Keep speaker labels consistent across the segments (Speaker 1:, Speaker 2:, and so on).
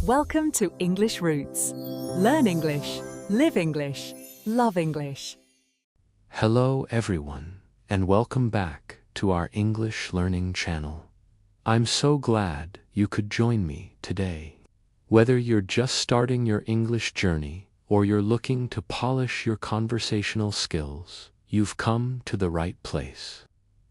Speaker 1: Welcome to English Roots. Learn English, live English, love English.
Speaker 2: Hello everyone, and welcome back to our English learning channel. I'm so glad you could join me today. Whether you're just starting your English journey or you're looking to polish your conversational skills, you've come to the right place.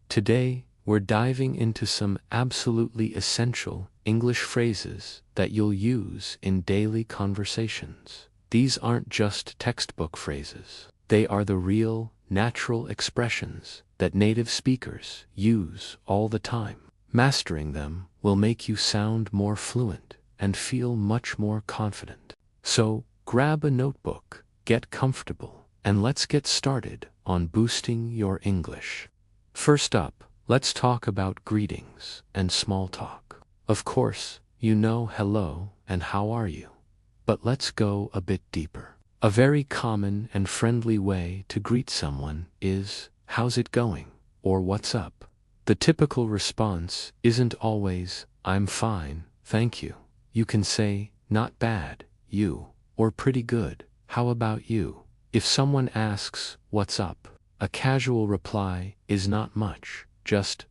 Speaker 2: Today, we're diving into some absolutely essential English phrases that you'll use in daily conversations. These aren't just textbook phrases. They are the real, natural expressions that native speakers use all the time. Mastering them will make you sound more fluent and feel much more confident. So, grab a notebook, get comfortable, and let's get started on boosting your English. First up, let's talk about greetings and small talk. Of course, you know hello and how are you. But let's go a bit deeper. A very common and friendly way to greet someone is, "How's it going?" or "What's up?" The typical response isn't always, "I'm fine, thank you." You can say, "Not bad, you," or "Pretty good, how about you?" If someone asks, "What's up?" a casual reply is not much, just ...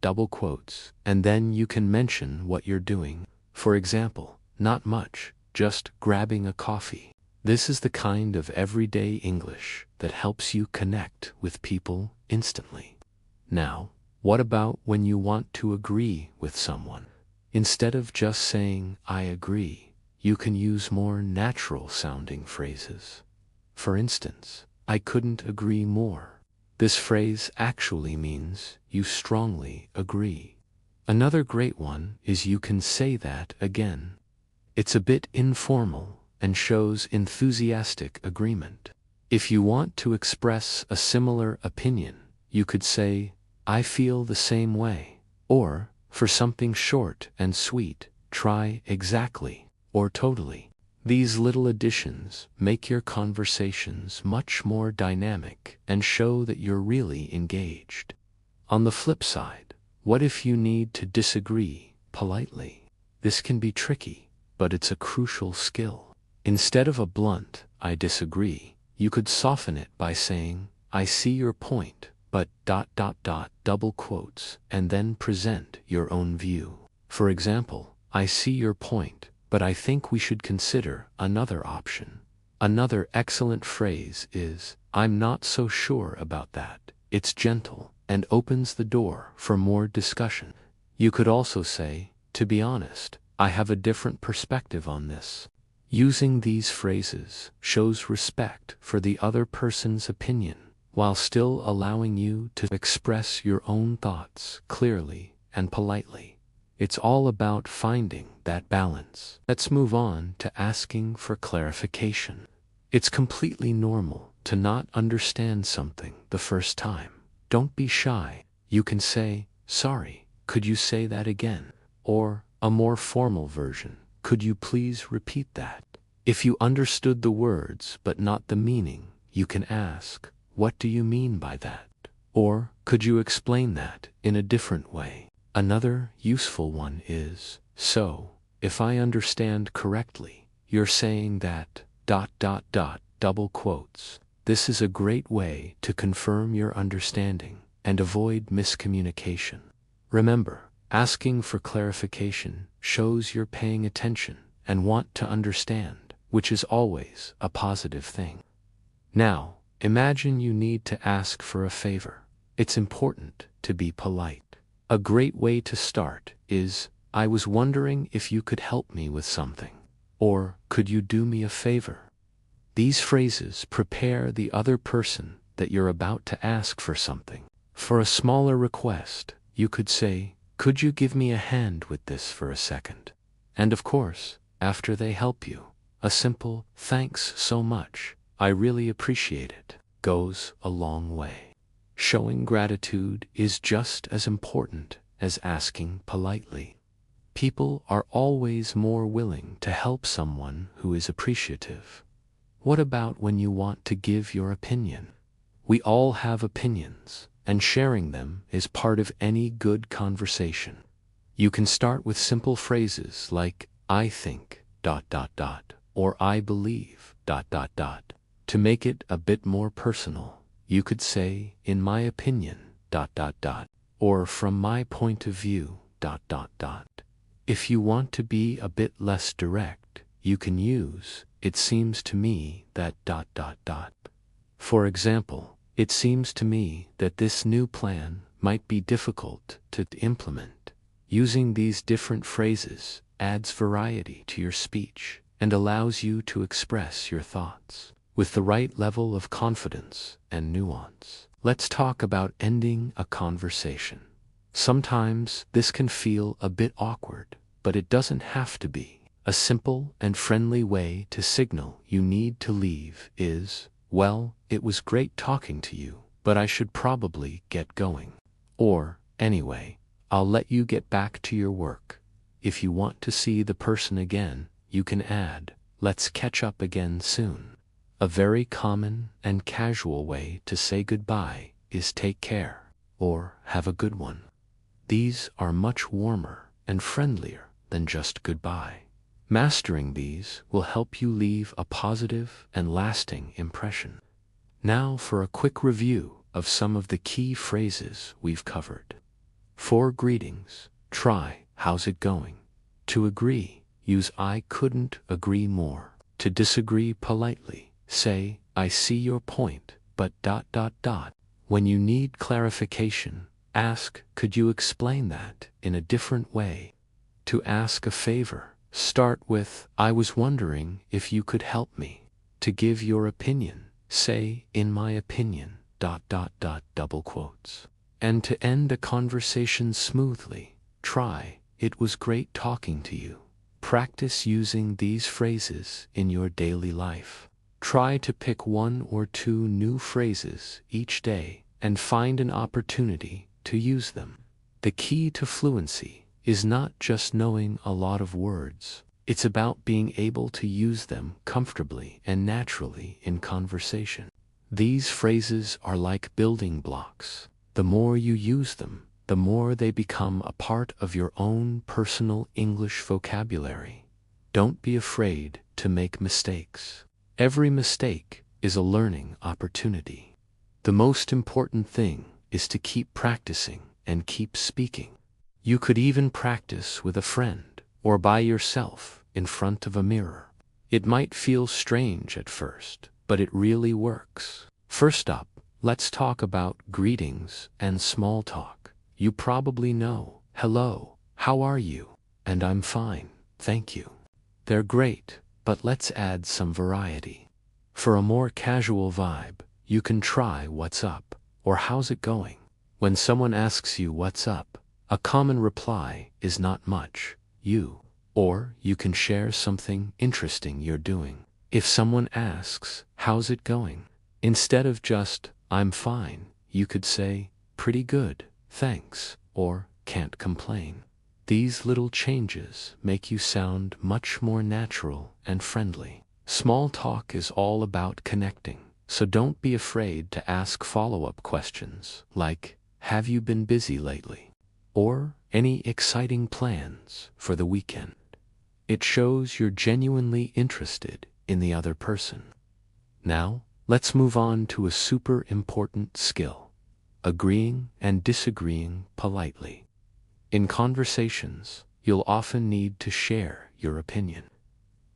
Speaker 2: double quotes, and then you can mention what you're doing. For example, "Not much, just grabbing a coffee." This is the kind of everyday English that helps you connect with people instantly. Now, what about when you want to agree with someone? Instead of just saying, "I agree," you can use more natural-sounding phrases. For instance, "I couldn't agree more." This phrase actually means you strongly agree. Another great one is "You can say that again." It's a bit informal and shows enthusiastic agreement. If you want to express a similar opinion, you could say, "I feel the same way." Or, for something short and sweet, try "exactly" or "totally." These little additions make your conversations much more dynamic and show that you're really engaged. On the flip side, what if you need to disagree politely? This can be tricky, but it's a crucial skill. Instead of a blunt, "I disagree," you could soften it by saying, "I see your point, but ... double quotes, and then present your own view. For example, "I see your point, but I think we should consider another option." Another excellent phrase is, "I'm not so sure about that." It's gentle and opens the door for more discussion. You could also say, "To be honest, I have a different perspective on this." Using these phrases shows respect for the other person's opinion, while still allowing you to express your own thoughts clearly and politely. It's all about finding that balance. Let's move on to asking for clarification. It's completely normal to not understand something the first time. Don't be shy. You can say, "Sorry, could you say that again?" Or, a more formal version, "Could you please repeat that?" If you understood the words but not the meaning, you can ask, "What do you mean by that?" Or, "Could you explain that in a different way?" Another useful one is, "So, if I understand correctly, you're saying that ... double quotes." This is a great way to confirm your understanding and avoid miscommunication. Remember, asking for clarification shows you're paying attention and want to understand, which is always a positive thing. Now, imagine you need to ask for a favor. It's important to be polite. A great way to start is, "I was wondering if you could help me with something." Or, "Could you do me a favor?" These phrases prepare the other person that you're about to ask for something. For a smaller request, you could say, "Could you give me a hand with this for a second?" And of course, after they help you, a simple "Thanks so much, I really appreciate it," goes a long way. Showing gratitude is just as important as asking politely. People are always more willing to help someone who is appreciative. What about when you want to give your opinion? We all have opinions, and sharing them is part of any good conversation. You can start with simple phrases like, I think, or I believe, To make it a bit more personal, you could say, in my opinion, or from my point of view, If you want to be a bit less direct, you can use, it seems to me that, For example, it seems to me that this new plan might be difficult to implement. Using these different phrases adds variety to your speech and allows you to express your thoughts with the right level of confidence and nuance. Let's talk about ending a conversation. Sometimes this can feel a bit awkward, but it doesn't have to be. A simple and friendly way to signal you need to leave is, well, it was great talking to you, but I should probably get going. Or, anyway, I'll let you get back to your work. If you want to see the person again, you can add, let's catch up again soon. A very common and casual way to say goodbye is take care, or have a good one. These are much warmer and friendlier than just goodbye. Mastering these will help you leave a positive and lasting impression. Now for a quick review of some of the key phrases we've covered. For greetings, try, how's it going? To agree, use I couldn't agree more. To disagree politely, say, I see your point, but ... When you need clarification, ask, could you explain that in a different way? To ask a favor, start with, I was wondering if you could help me. To give your opinion, say, in my opinion, ... double quotes. And to end a conversation smoothly, try, it was great talking to you. Practice using these phrases in your daily life. Try to pick 1 or 2 new phrases each day and find an opportunity to use them. The key to fluency is not just knowing a lot of words. It's about being able to use them comfortably and naturally in conversation. These phrases are like building blocks. The more you use them, the more they become a part of your own personal English vocabulary. Don't be afraid to make mistakes. Every mistake is a learning opportunity. The most important thing is to keep practicing and keep speaking. You could even practice with a friend or by yourself in front of a mirror. It might feel strange at first, but it really works. First up, let's talk about greetings and small talk. You probably know, hello, how are you? And I'm fine, thank you. They're great, but let's add some variety. For a more casual vibe, you can try what's up, or how's it going? When someone asks you what's up, a common reply is not much, or you can share something interesting you're doing. If someone asks, how's it going? Instead of just, I'm fine, you could say, pretty good, thanks, or can't complain. These little changes make you sound much more natural and friendly. Small talk is all about connecting, so don't be afraid to ask follow-up questions like, have you been busy lately? Or any exciting plans for the weekend? It shows you're genuinely interested in the other person. Now, let's move on to a super important skill: agreeing and disagreeing politely. In conversations, you'll often need to share your opinion.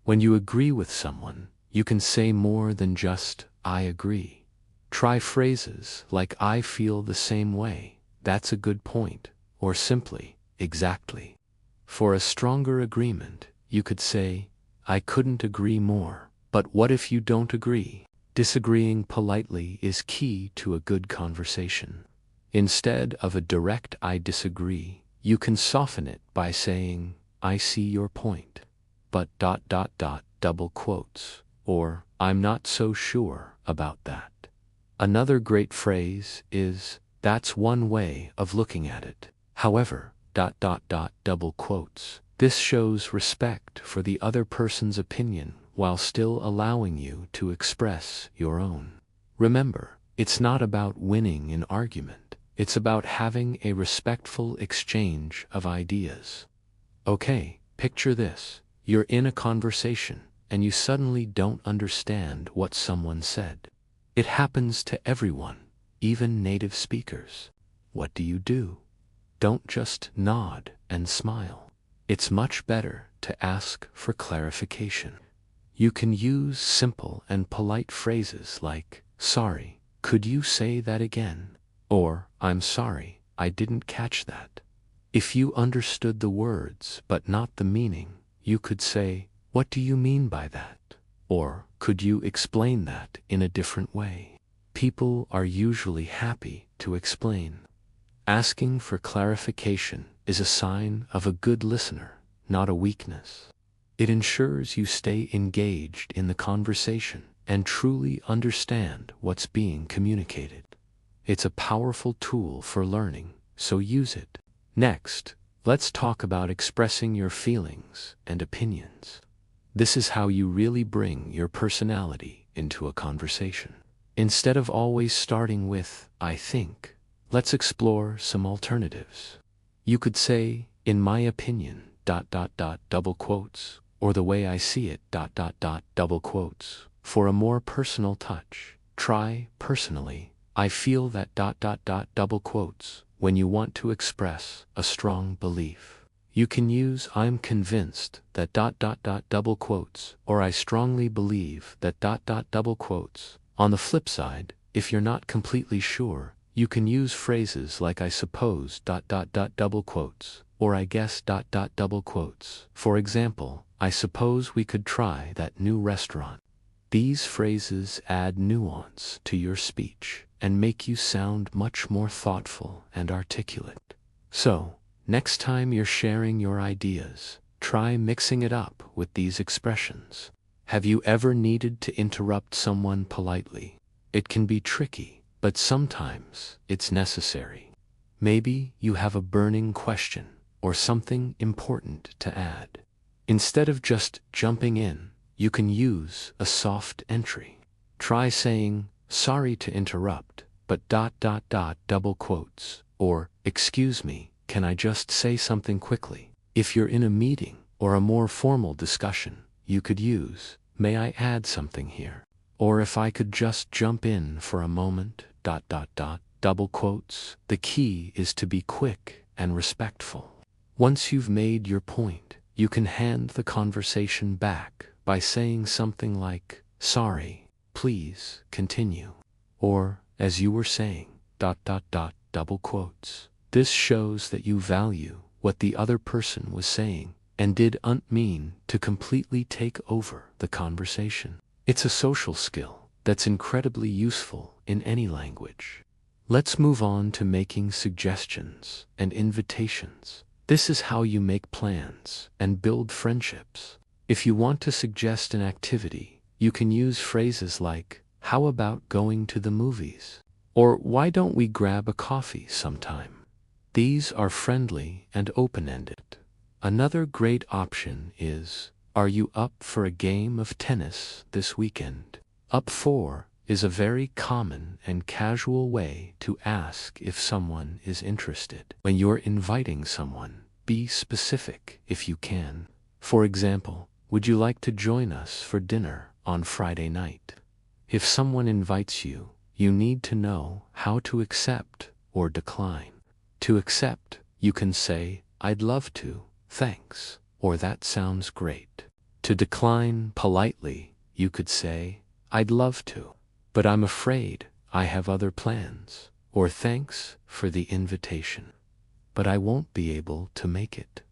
Speaker 2: When you agree with someone, you can say more than just, I agree. Try phrases like I feel the same way, that's a good point, or simply, exactly. For a stronger agreement, you could say, I couldn't agree more, but what if you don't agree? Disagreeing politely is key to a good conversation. Instead of a direct I disagree, you can soften it by saying, I see your point, but ... double quotes, or I'm not so sure about that. Another great phrase is, that's one way of looking at it. However, ... double quotes. This shows respect for the other person's opinion while still allowing you to express your own. Remember, it's not about winning an argument. It's about having a respectful exchange of ideas. Okay, picture this. You're in a conversation, and you suddenly don't understand what someone said. It happens to everyone, even native speakers. What do? Don't just nod and smile. It's much better to ask for clarification. You can use simple and polite phrases like, "Sorry, could you say that again?" Or, "I'm sorry, I didn't catch that." If you understood the words but not the meaning, you could say, "What do you mean by that?" Or, "Could you explain that in a different way?" People are usually happy to explain. Asking for clarification is a sign of a good listener, not a weakness. It ensures you stay engaged in the conversation and truly understand what's being communicated. It's a powerful tool for learning, so use it. Next, let's talk about expressing your feelings and opinions. This is how you really bring your personality into a conversation. Instead of always starting with, "I think," let's explore some alternatives. You could say, "In my opinion, double quotes, or the way I see it, double quotes. For a more personal touch, try personally. I feel that double quotes when you want to express a strong belief. You can use I'm convinced that double quotes, or I strongly believe that double quotes. On the flip side, if you're not completely sure, you can use phrases like I suppose double quotes, or I guess double quotes. For example, I suppose we could try that new restaurant. These phrases add nuance to your speech and make you sound much more thoughtful and articulate. So, next time you're sharing your ideas, try mixing it up with these expressions. Have you ever needed to interrupt someone politely? It can be tricky, but sometimes it's necessary. Maybe you have a burning question or something important to add. Instead of just jumping in, you can use a soft entry. Try saying, "Sorry to interrupt, but double quotes," or, "Excuse me, can I just say something quickly?" If you're in a meeting or a more formal discussion, you could use, "May I add something here?" Or, "If I could just jump in for a moment, double quotes." The key is to be quick and respectful. Once you've made your point, you can hand the conversation back by saying something like, "Sorry, please continue." Or, "As you were saying, double quotes." This shows that you value what the other person was saying and didn't mean to completely take over the conversation. It's a social skill that's incredibly useful in any language. Let's move on to making suggestions and invitations. This is how you make plans and build friendships. If you want to suggest an activity, you can use phrases like, "How about going to the movies?" Or, "Why don't we grab a coffee sometime?" These are friendly and open-ended. Another great option is, "Are you up for a game of tennis this weekend?" Up for is a very common and casual way to ask if someone is interested. When you're inviting someone, be specific if you can. For example, "Would you like to join us for dinner on Friday night?" If someone invites you, you need to know how to accept or decline. To accept, you can say, "I'd love to, thanks," or "That sounds great." To decline politely, you could say, "I'd love to, but I'm afraid I have other plans," or "Thanks for the invitation, but I won't be able to make it."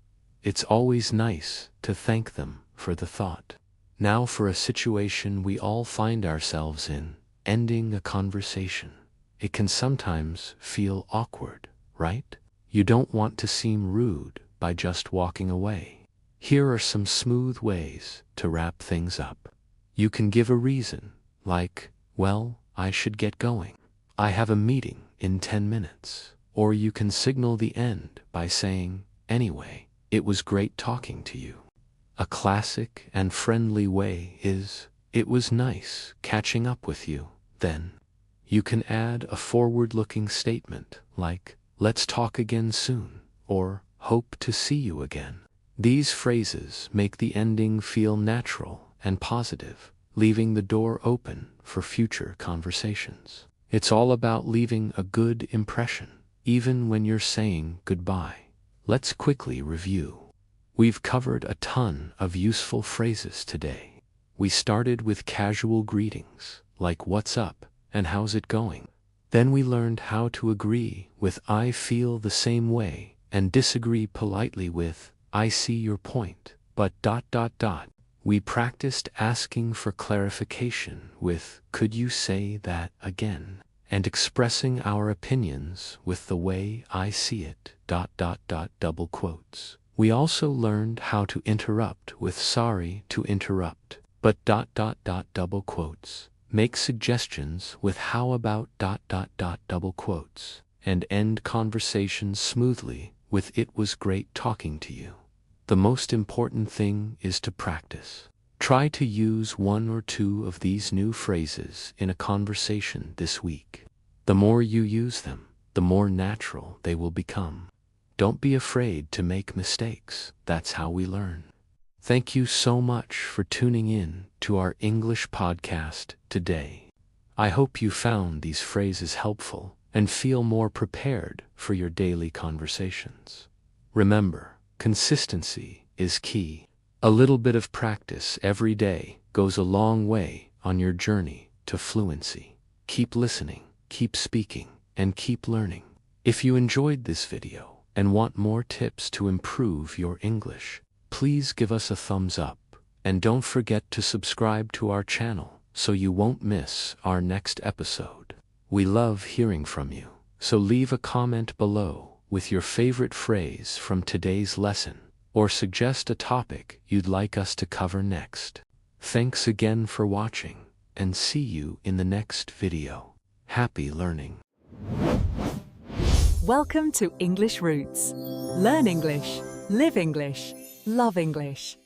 Speaker 2: It's always nice to thank them for the thought. Now for a situation we all find ourselves in, ending a conversation. It can sometimes feel awkward, right? You don't want to seem rude by just walking away. Here are some smooth ways to wrap things up. You can give a reason, like, "Well, I should get going. I have a meeting in 10 minutes." Or you can signal the end by saying, "Anyway, it was great talking to you." A classic and friendly way is, "It was nice catching up with you." Then, you can add a forward-looking statement like, "Let's talk again soon," or "Hope to see you again." These phrases make the ending feel natural and positive, leaving the door open for future conversations. It's all about leaving a good impression, even when you're saying goodbye. Let's quickly review. We've covered a ton of useful phrases today. We started with casual greetings, like "What's up?" and "How's it going?" Then we learned how to agree with "I feel the same way" and disagree politely with "I see your point, but ... We practiced asking for clarification with "Could you say that again?" and expressing our opinions with "the way I see it ... double quotes. We also learned how to interrupt with "Sorry to interrupt, but ... double quotes. Make suggestions with "How about ... double quotes. And end conversations smoothly with "It was great talking to you." The most important thing is to practice. Try to use one or two of these new phrases in a conversation this week. The more you use them, the more natural they will become. Don't be afraid to make mistakes. That's how we learn. Thank you so much for tuning in to our English podcast today. I hope you found these phrases helpful and feel more prepared for your daily conversations. Remember, consistency is key. A little bit of practice every day goes a long way on your journey to fluency. Keep listening, keep speaking, and keep learning. If you enjoyed this video and want more tips to improve your English, please give us a thumbs up, and don't forget to subscribe to our channel so you won't miss our next episode. We love hearing from you, so leave a comment below with your favorite phrase from today's lesson, or suggest a topic you'd like us to cover next. Thanks again for watching, and see you in the next video. Happy learning!
Speaker 1: Welcome to English Roots. Learn English, live English, love English.